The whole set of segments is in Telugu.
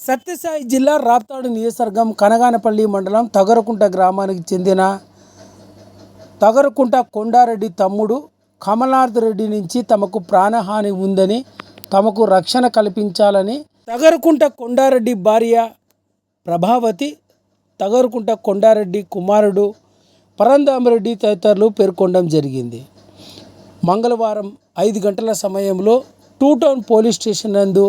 సత్యసాయి జిల్లా రాప్తాడు నియోజకవర్గం కనగానపల్లి మండలం తగరకుంట గ్రామానికి చెందిన తగరకుంట కొండారెడ్డి తమ్ముడు కమలనాథ్ రెడ్డి నుంచి తమకు ప్రాణహాని ఉందని, తమకు రక్షణ కల్పించాలని తగరకుంట కొండారెడ్డి భార్య ప్రభావతి, తగరకుంట కొండారెడ్డి కుమారుడు పరంధామరెడ్డి తదితరులు పేర్కొనడం జరిగింది. మంగళవారం 5 గంటల సమయంలో 2 టౌన్ పోలీస్ స్టేషన్ నందు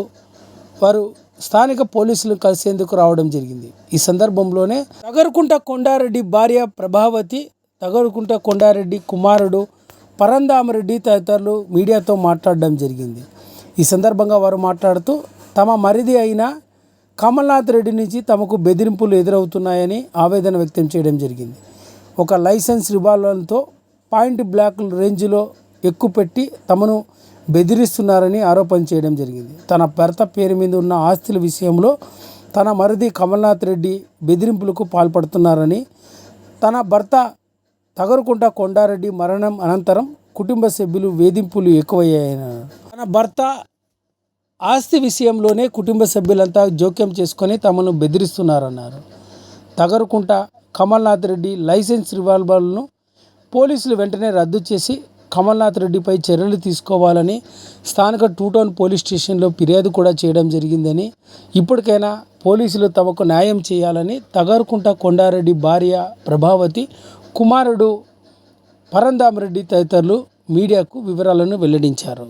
వారు స్థానిక పోలీసులు కలిసేందుకు రావడం జరిగింది. ఈ సందర్భంలోనే తగరకుంట కొండారెడ్డి భార్య ప్రభావతి, తగరకుంట కొండారెడ్డి కుమారుడు పరంధామరెడ్డి తదితరులు మీడియాతో మాట్లాడడం జరిగింది. ఈ సందర్భంగా వారు మాట్లాడుతూ తమ మరిది అయిన కమలనాథ్ రెడ్డి నుంచి తమకు బెదిరింపులు ఎదురవుతున్నాయని ఆవేదన వ్యక్తం చేయడం జరిగింది. ఒక లైసెన్స్ రివాల్వర్తో పాయింట్ బ్లాక్ రేంజ్లో ఎక్కుపెట్టి తమను బెదిరిస్తున్నారని ఆరోపణ చేయడం జరిగింది. తన భర్త పేరు మీద ఉన్న ఆస్తుల విషయంలో తన మరిది కమలనాథ్ రెడ్డి బెదిరింపులకు పాల్పడుతున్నారని, తన భర్త తగరకుంట కొండారెడ్డి మరణం అనంతరం కుటుంబ సభ్యులు వేధింపులు ఎక్కువయ్యాయని, తన భర్త ఆస్తి విషయంలోనే కుటుంబ సభ్యులంతా జోక్యం చేసుకొని తమను బెదిరిస్తున్నారన్నారు. తగరకుంట కమలనాథ్ రెడ్డి లైసెన్స్ రివాల్వర్లను పోలీసులు వెంటనే రద్దు చేసి కమలనాథ్ రెడ్డిపై చర్యలు తీసుకోవాలని స్థానిక 2 టౌన్ పోలీస్ స్టేషన్లో ఫిర్యాదు కూడా చేయడం జరిగిందని, ఇప్పటికైనా పోలీసులు తమకు న్యాయం చేయాలని తగరకుంట కొండారెడ్డి భార్య ప్రభావతి, కుమారుడు పరంధామరెడ్డి తదితరులు మీడియాకు వివరాలను వెల్లడించారు.